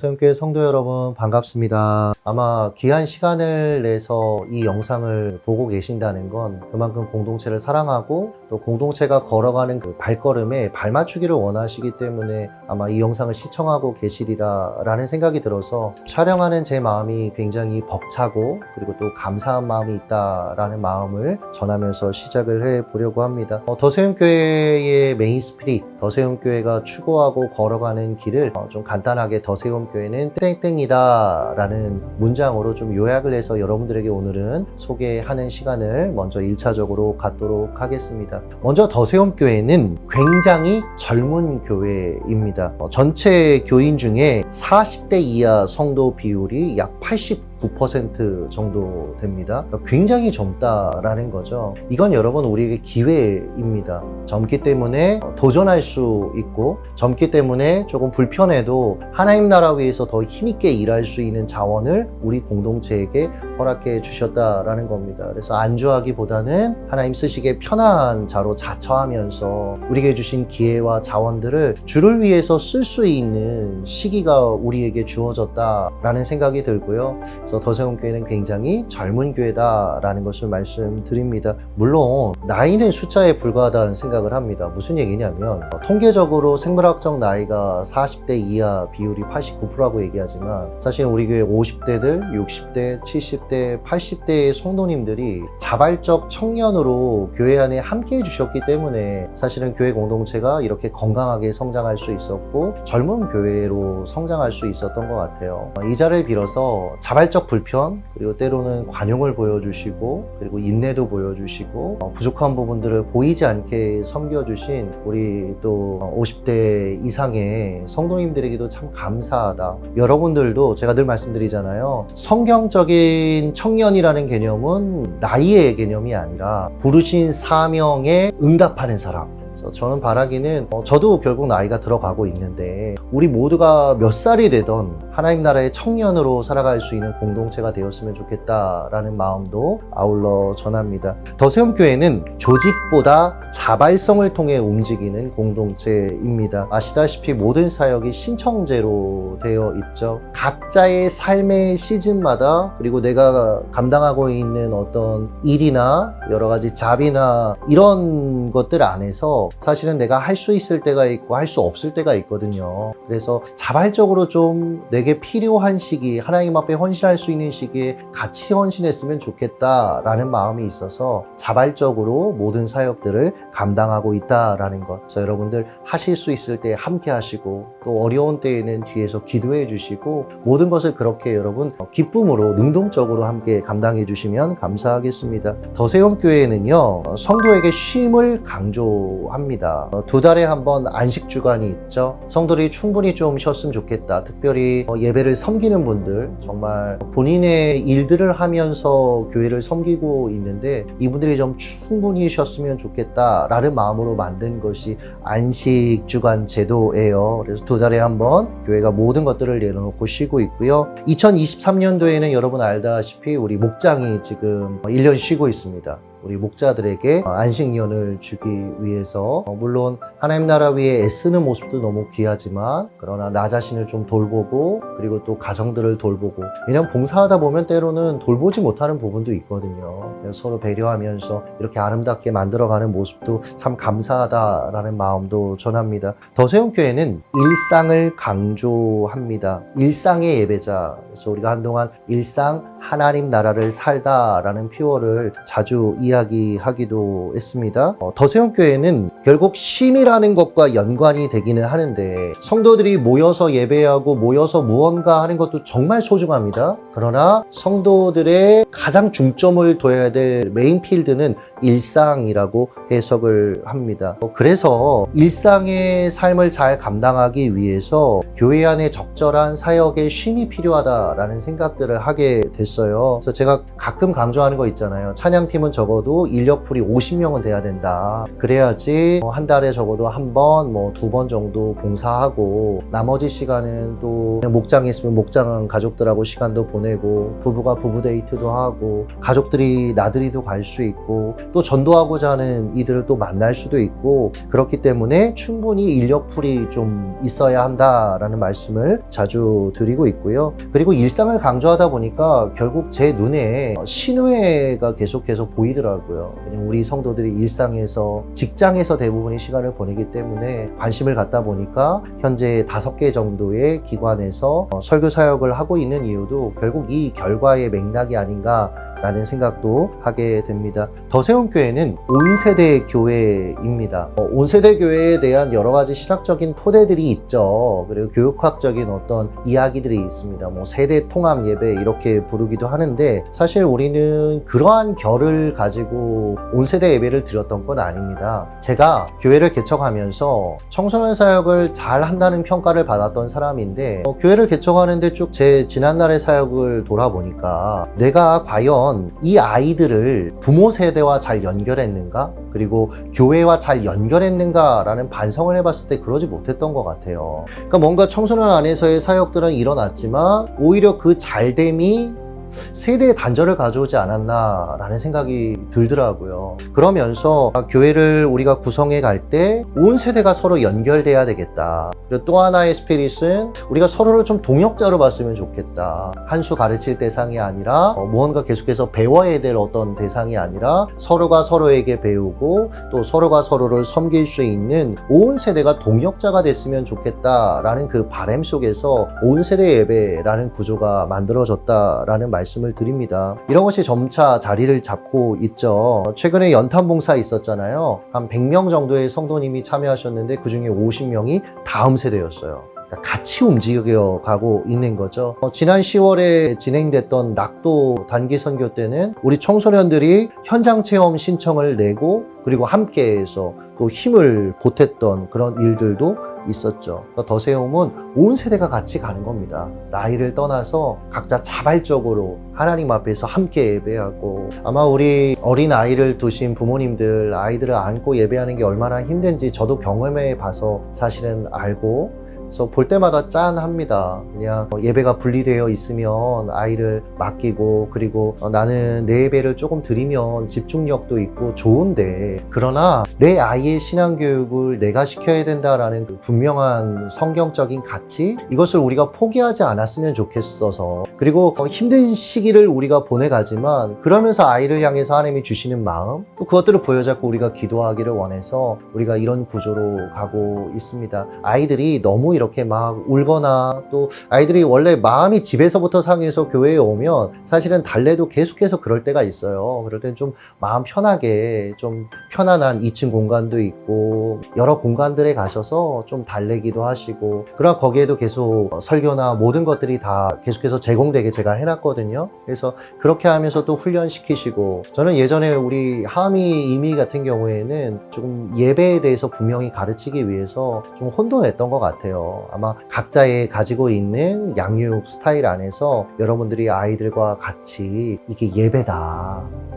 서영교회 성도 여러분 반갑습니다. 아마 귀한 시간을 내서 이 영상을 보고 계신다는 건 그만큼 공동체를 사랑하고 또 공동체가 걸어가는 그 발걸음에 발맞추기를 원하시기 때문에 아마 이 영상을 시청하고 계시리라 라는 생각이 들어서 촬영하는 제 마음이 굉장히 벅차고 그리고 또 감사한 마음이 있다라는 마음을 전하면서 시작을 해보려고 합니다. 더세움교회의 메인 스피릿, 더세움교회가 추구하고 걸어가는 길을 좀 간단하게 더세움교회는 땡땡이다 라는 문장으로 좀 요약을 해서 여러분들에게 오늘은 소개하는 시간을 먼저 1차적으로 갖도록 하겠습니다. 먼저 더세움교회는 굉장히 젊은 교회입니다. 전체 교인 중에 40대 이하 성도 비율이 약 89% 정도 됩니다. 굉장히 젊다라는 거죠. 이건 여러분 우리에게 기회입니다. 젊기 때문에 도전할 수 있고 젊기 때문에 조금 불편해도 하나님 나라 위해서 더 힘있게 일할 수 있는 자원을 우리 공동체에게 허락해 주셨다라는 겁니다. 그래서 안주하기보다는 하나님 쓰시기에 편한 자로 자처하면서 우리에게 주신 기회와 자원들을 주를 위해서 쓸 수 있는 시기가 우리에게 주어졌다라는 생각이 들고요. 그래서 더세움교회는 굉장히 젊은 교회다라는 것을 말씀드립니다. 물론 나이는 숫자에 불과하다는 생각을 합니다. 무슨 얘기냐면 통계적으로 생물학적 나이가 40대 이하 비율이 89%라고 얘기하지만 사실 우리 교회 50대들, 60대, 70대, 80대의 성도님들이 자발적 청년으로 교회 안에 함께 해주셨기 때문에 사실은 교회 공동체가 이렇게 건강하게 성장할 수 있었고 젊은 교회로 성장할 수 있었던 것 같아요. 이 자리를 빌어서 자발적 불편 그리고 때로는 관용을 보여주시고 그리고 인내도 보여주시고 부족한 부분들을 보이지 않게 섬겨주신 우리 또 50대 이상의 성도님들에게도 참 감사하다. 여러분들도 제가 늘 말씀드리잖아요. 성경적인 청년이라는 개념은 나이의 개념이 아니라 부르신 사명에 응답하는 사람. 저는 바라기는 저도 결국 나이가 들어가고 있는데 우리 모두가 몇 살이 되던 하나님 나라의 청년으로 살아갈 수 있는 공동체가 되었으면 좋겠다라는 마음도 아울러 전합니다. 더세움교회는 조직보다 자발성을 통해 움직이는 공동체입니다. 아시다시피 모든 사역이 신청제로 되어 있죠. 각자의 삶의 시즌마다 그리고 내가 감당하고 있는 어떤 일이나 여러 가지 잡이나 이런 것들 안에서 사실은 내가 할 수 있을 때가 있고 할 수 없을 때가 있거든요. 그래서 자발적으로 좀 내게 필요한 시기, 하나님 앞에 헌신할 수 있는 시기에 같이 헌신했으면 좋겠다라는 마음이 있어서 자발적으로 모든 사역들을 감당하고 있다라는 것. 그래서 여러분들 하실 수 있을 때 함께 하시고 또 어려운 때에는 뒤에서 기도해 주시고 모든 것을 그렇게 여러분 기쁨으로 능동적으로 함께 감당해 주시면 감사하겠습니다. 더세움교회는요 성도에게 쉼을 강조합니다. 2달에 한 번 안식 주간이 있죠. 성도들이 충분히 좀 쉬었으면 좋겠다. 특별히 예배를 섬기는 분들 정말 본인의 일들을 하면서 교회를 섬기고 있는데 이분들이 좀 충분히 쉬었으면 좋겠다 라는 마음으로 만든 것이 안식 주간 제도예요. 그래서 2달에 한 번 교회가 모든 것들을 내려놓고 쉬고 있고요. 2023년도에는 여러분 알다시피 우리 목장이 지금 1년 쉬고 있습니다. 우리 목자들에게 안식년을 주기 위해서 물론 하나님 나라 위에 애쓰는 모습도 너무 귀하지만 그러나 나 자신을 좀 돌보고 그리고 또 가정들을 돌보고 왜냐면 봉사하다 보면 때로는 돌보지 못하는 부분도 있거든요. 그래서 서로 배려하면서 이렇게 아름답게 만들어가는 모습도 참 감사하다라는 마음도 전합니다. 더세움교회는 일상을 강조합니다. 일상의 예배자. 그래서 우리가 한동안 일상 하나님 나라를 살다라는 표어를 자주 이야기하기도 했습니다. 더세움교회는 결국 쉼이라는 것과 연관이 되기는 하는데 성도들이 모여서 예배하고 모여서 무언가 하는 것도 정말 소중합니다. 그러나 성도들의 가장 중점을 둬야 될 메인 필드는 일상이라고 해석을 합니다. 그래서 일상의 삶을 잘 감당하기 위해서 교회 안에 적절한 사역의 쉼이 필요하다라는 생각들을 하게 됐어요. 그래서 제가 가끔 강조하는 거 있잖아요. 찬양팀은 적어도 인력풀이 50명은 돼야 된다. 그래야지 한 달에 적어도 한 번, 2번 정도 봉사하고 나머지 시간은 또 목장에 있으면 목장 가족들하고 시간도 보내고 부부가 부부 데이트도 하고 가족들이 나들이도 갈 수 있고 또 전도하고자 하는 이들을 또 만날 수도 있고, 그렇기 때문에 충분히 인력풀이 좀 있어야 한다라는 말씀을 자주 드리고 있고요. 그리고 일상을 강조하다 보니까 결국 제 눈에 신우회가 계속해서 보이더라고요. 그냥 우리 성도들이 일상에서, 직장에서 대부분의 시간을 보내기 때문에 관심을 갖다 보니까 현재 5개 정도의 기관에서 설교 사역을 하고 있는 이유도 결국 이 결과의 맥락이 아닌가 라는 생각도 하게 됩니다. 더세움교회는 온세대 교회입니다. 온세대 교회에 대한 여러 가지 신학적인 토대들이 있죠. 그리고 교육학적인 어떤 이야기들이 있습니다. 세대 통합 예배 이렇게 부르기도 하는데, 사실 우리는 그러한 결을 가지고 온세대 예배를 드렸던 건 아닙니다. 제가 교회를 개척하면서 청소년 사역을 잘 한다는 평가를 받았던 사람인데, 교회를 개척하는데 쭉 제 지난날의 사역을 돌아보니까 내가 과연 이 아이들을 부모 세대와 잘 연결했는가? 그리고 교회와 잘 연결했는가? 라는 반성을 해봤을 때 그러지 못했던 것 같아요. 그러니까 뭔가 청소년 안에서의 사역들은 일어났지만 오히려 그 잘됨이 세대의 단절을 가져오지 않았나 라는 생각이 들더라고요. 그러면서 교회를 우리가 구성해 갈 때 온 세대가 서로 연결돼야 되겠다. 그리고 또 하나의 스피릿은 우리가 서로를 좀 동역자로 봤으면 좋겠다. 한 수 가르칠 대상이 아니라 무언가 계속해서 배워야 될 어떤 대상이 아니라 서로가 서로에게 배우고 또 서로가 서로를 섬길 수 있는 온 세대가 동역자가 됐으면 좋겠다라는 그 바람 속에서 온 세대 예배라는 구조가 만들어졌다라는 말씀을 드립니다. 이런 것이 점차 자리를 잡고 있죠. 최근에 연탄봉사 있었잖아요. 한 100명 정도의 성도님이 참여하셨는데 그중에 50명이 다음 세대였어요. 같이 움직여가고 있는 거죠. 지난 10월에 진행됐던 낙도 단기 선교 때는 우리 청소년들이 현장 체험 신청을 내고 그리고 함께해서 또 힘을 보탰던 그런 일들도 있었죠. 더세움은 온 세대가 같이 가는 겁니다. 나이를 떠나서 각자 자발적으로 하나님 앞에서 함께 예배하고, 아마 우리 어린 아이를 두신 부모님들, 아이들을 안고 예배하는 게 얼마나 힘든지 저도 경험해 봐서 사실은 알고, 그래서 볼 때마다 짠합니다. 그냥 예배가 분리되어 있으면 아이를 맡기고, 그리고 나는 내 예배를 조금 드리면 집중력도 있고 좋은데, 그러나 내 아이의 신앙교육을 내가 시켜야 된다라는 그 분명한 성경적인 가치, 이것을 우리가 포기하지 않았으면 좋겠어서, 그리고 힘든 시기를 우리가 보내가지만 그러면서 아이를 향해서 하나님이 주시는 마음, 또 그것들을 부여잡고 우리가 기도하기를 원해서 우리가 이런 구조로 가고 있습니다. 아이들이 너무 이렇게 막 울거나, 또 아이들이 원래 마음이 집에서부터 상해서 교회에 오면 사실은 달래도 계속해서 그럴 때가 있어요. 그럴 땐 좀 마음 편하게, 좀 편안한 2층 공간도 있고 여러 공간들에 가셔서 좀 달래기도 하시고, 그러나 거기에도 계속 설교나 모든 것들이 다 계속해서 제공되게 제가 해놨거든요. 그래서 그렇게 하면서 또 훈련시키시고, 저는 예전에 우리 하미 이미 같은 경우에는 조금 예배에 대해서 분명히 가르치기 위해서 좀 혼돈했던 것 같아요. 아마 각자의 가지고 있는 양육 스타일 안에서 여러분들이 아이들과 같이 이게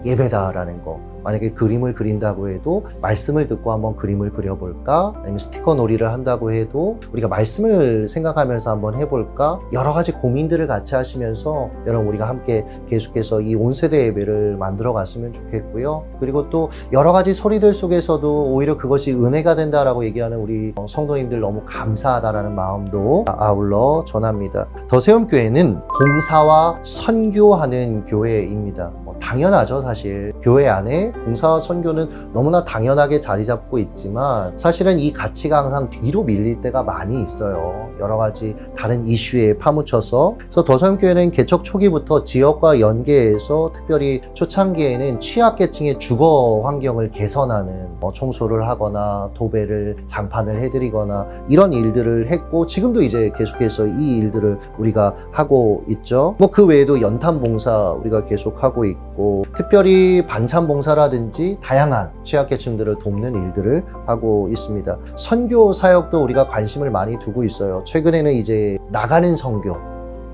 예배다라는 거, 만약에 그림을 그린다고 해도 말씀을 듣고 한번 그림을 그려볼까? 아니면 스티커 놀이를 한다고 해도 우리가 말씀을 생각하면서 한번 해볼까? 여러 가지 고민들을 같이 하시면서 여러분 우리가 함께 계속해서 이 온세대 예배를 만들어 갔으면 좋겠고요. 그리고 또 여러 가지 소리들 속에서도 오히려 그것이 은혜가 된다라고 얘기하는 우리 성도님들 너무 감사하다라는 마음도 아울러 전합니다. 더세움교회는 봉사와 선교하는 교회입니다. 당연하죠. 사실 교회 안에 봉사와 선교는 너무나 당연하게 자리 잡고 있지만, 사실은 이 가치가 항상 뒤로 밀릴 때가 많이 있어요. 여러 가지 다른 이슈에 파묻혀서. 그래서 더세움교회는 개척 초기부터 지역과 연계해서 특별히 초창기에는 취약계층의 주거 환경을 개선하는 청소를 하거나 도배를 장판을 해드리거나 이런 일들을 했고, 지금도 이제 계속해서 이 일들을 우리가 하고 있죠. 그 외에도 연탄 봉사 우리가 계속하고 있고, 특별히 반찬 봉사라든지 다양한 취약계층들을 돕는 일들을 하고 있습니다. 선교 사역도 우리가 관심을 많이 두고 있어요. 최근에는 이제 나가는 선교,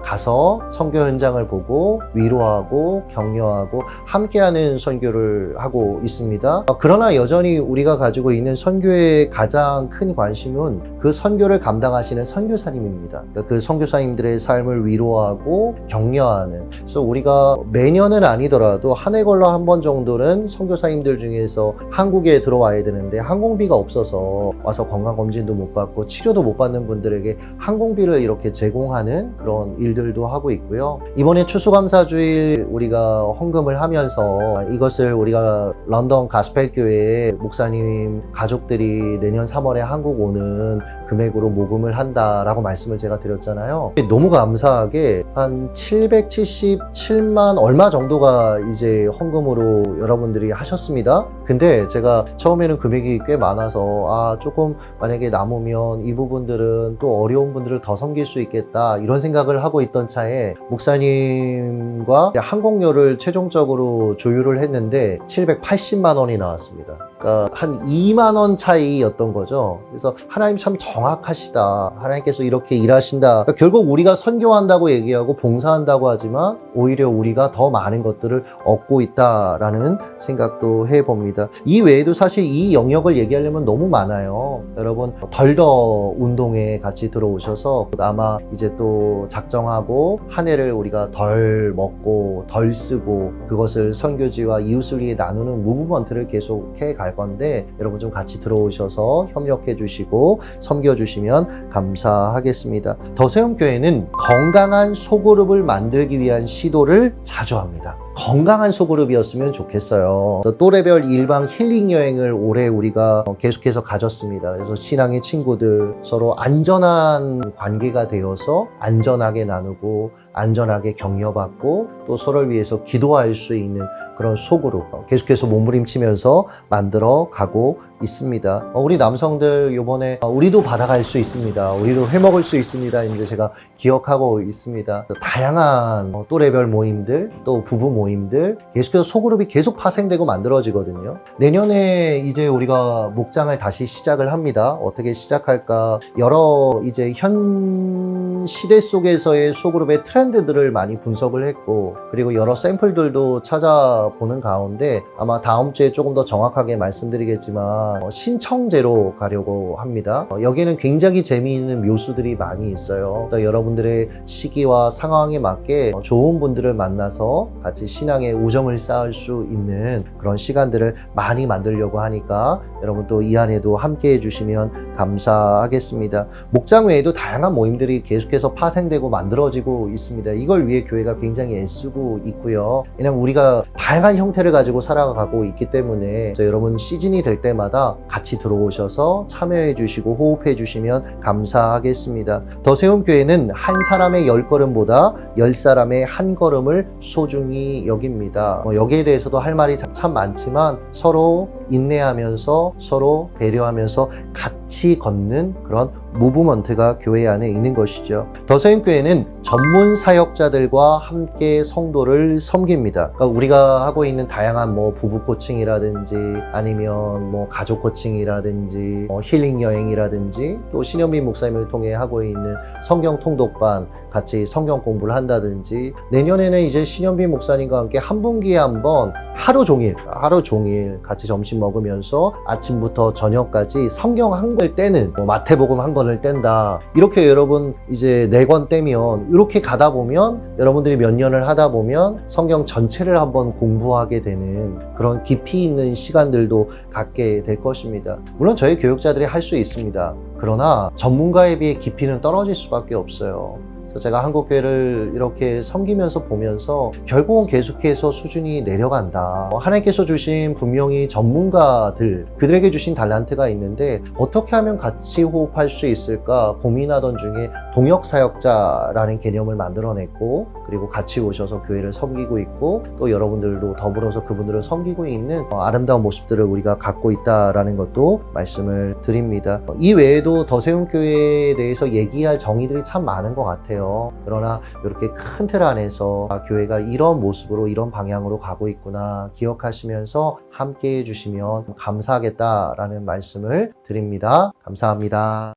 가서 선교 현장을 보고 위로하고 격려하고 함께하는 선교를 하고 있습니다. 그러나 여전히 우리가 가지고 있는 선교의 가장 큰 관심은 그 선교를 감당하시는 선교사님입니다. 그 선교사님들의 삶을 위로하고 격려하는, 그래서 우리가 매년은 아니더라도 한 해 걸러 한 번 정도는 선교사님들 중에서 한국에 들어와야 되는데 항공비가 없어서 와서 건강검진도 못 받고 치료도 못 받는 분들에게 항공비를 이렇게 제공하는 그런 일들도 하고 있고요. 이번에 추수감사주일 우리가 헌금을 하면서 이것을 우리가 런던 가스펠교회의 목사님 가족들이 내년 3월에 한국 오는 금액으로 모금을 한다라고 말씀을 제가 드렸잖아요. 너무 감사하게 한 777만 얼마 정도가 이제 헌금으로 여러분들이 하셨습니다. 근데 제가 처음에는 금액이 꽤 많아서 조금 만약에 남으면 이 부분들은 또 어려운 분들을 더 섬길 수 있겠다 이런 생각을 하고 있던 차에 목사님과 항공료를 최종적으로 조율을 했는데 780만 원이 나왔습니다. 그러니까 한 2만 원 차이였던 거죠. 그래서 하나님 참 정확하시다. 하나님께서 이렇게 일하신다. 그러니까 결국 우리가 선교한다고 얘기하고 봉사한다고 하지만 오히려 우리가 더 많은 것들을 얻고 있다라는 생각도 해봅니다. 이 외에도 사실 이 영역을 얘기하려면 너무 많아요. 여러분 덜더 운동에 같이 들어오셔서 아마 이제 또 작정하고 한 해를 우리가 덜 먹고 덜 쓰고 그것을 선교지와 이웃을 위해 나누는 무브먼트를 계속해 갈 건데 여러분 좀 같이 들어오셔서 협력해 주시고 섬겨 주시면 감사하겠습니다. 더세움교회는 건강한 소그룹을 만들기 위한 시도를 자주 합니다. 건강한 소그룹이었으면 좋겠어요. 또래별 일방 힐링 여행을 올해 우리가 계속해서 가졌습니다. 그래서 신앙의 친구들 서로 안전한 관계가 되어서 안전하게 나누고 안전하게 격려받고 또 서로를 위해서 기도할 수 있는 그런 소그룹 계속해서 몸부림치면서 만들어 가고 있습니다. 우리 남성들 요번에 우리도 받아갈 수 있습니다. 우리도 해먹을 수 있습니다. 이제 제가 기억하고 있습니다. 다양한 또래별 모임들 또 부부 모임들 계속해서 소그룹이 계속 파생되고 만들어지거든요. 내년에 이제 우리가 목장을 다시 시작을 합니다. 어떻게 시작할까 여러 이제 현 시대 속에서의 소그룹의 트렌드들을 많이 분석을 했고 그리고 여러 샘플들도 찾아보는 가운데 아마 다음 주에 조금 더 정확하게 말씀드리겠지만 신청제로 가려고 합니다. 여기에는 굉장히 재미있는 묘수들이 많이 있어요. 여러분들의 시기와 상황에 맞게 좋은 분들을 만나서 같이 신앙의 우정을 쌓을 수 있는 그런 시간들을 많이 만들려고 하니까 여러분 또 이 안에도 함께 해주시면 감사하겠습니다. 목장 외에도 다양한 모임들이 계속해서 파생되고 만들어지고 있습니다. 이걸 위해 교회가 굉장히 애쓰고 있고요. 왜냐하면 우리가 다양한 형태를 가지고 살아가고 있기 때문에 여러분 시즌이 될 때마다 같이 들어오셔서 참여해 주시고 호흡해 주시면 감사하겠습니다. 더세움교회는 한 사람의 10걸음보다 10사람의 한 걸음을 소중히 여깁니다. 여기에 대해서도 할 말이 참 많지만 서로 인내하면서 서로 배려하면서 같이 걷는 그런 무브먼트가 교회 안에 있는 것이죠. 더세움교회는 전문 사역자들과 함께 성도를 섬깁니다. 그러니까 우리가 하고 있는 다양한 부부 코칭이라든지 아니면 가족 코칭이라든지 힐링 여행이라든지 또 신현빈 목사님을 통해 하고 있는 성경 통독반 같이 성경 공부를 한다든지 내년에는 이제 신현빈 목사님과 함께 한 분기에 한 번 하루 종일 같이 점심 먹으면서 아침부터 저녁까지 성경 한 권 떼는 마태복음 한 권을 뗀다. 이렇게 여러분 이제 4권 떼면 이렇게 가다 보면 여러분들이 몇 년을 하다 보면 성경 전체를 한번 공부하게 되는 그런 깊이 있는 시간들도 갖게 될 것입니다. 물론 저희 교육자들이 할 수 있습니다. 그러나 전문가에 비해 깊이는 떨어질 수밖에 없어요. 제가 한국교회를 이렇게 섬기면서 보면서 결국은 계속해서 수준이 내려간다. 하나님께서 주신 분명히 전문가들, 그들에게 주신 달란트가 있는데 어떻게 하면 같이 호흡할 수 있을까 고민하던 중에 동역사역자라는 개념을 만들어냈고 그리고 같이 오셔서 교회를 섬기고 있고 또 여러분들도 더불어서 그분들을 섬기고 있는 아름다운 모습들을 우리가 갖고 있다라는 것도 말씀을 드립니다. 이 외에도 더세움교회에 대해서 얘기할 정의들이 참 많은 것 같아요. 그러나 이렇게 큰 틀 안에서 교회가 이런 모습으로 이런 방향으로 가고 있구나 기억하시면서 함께 해주시면 감사하겠다라는 말씀을 드립니다. 감사합니다.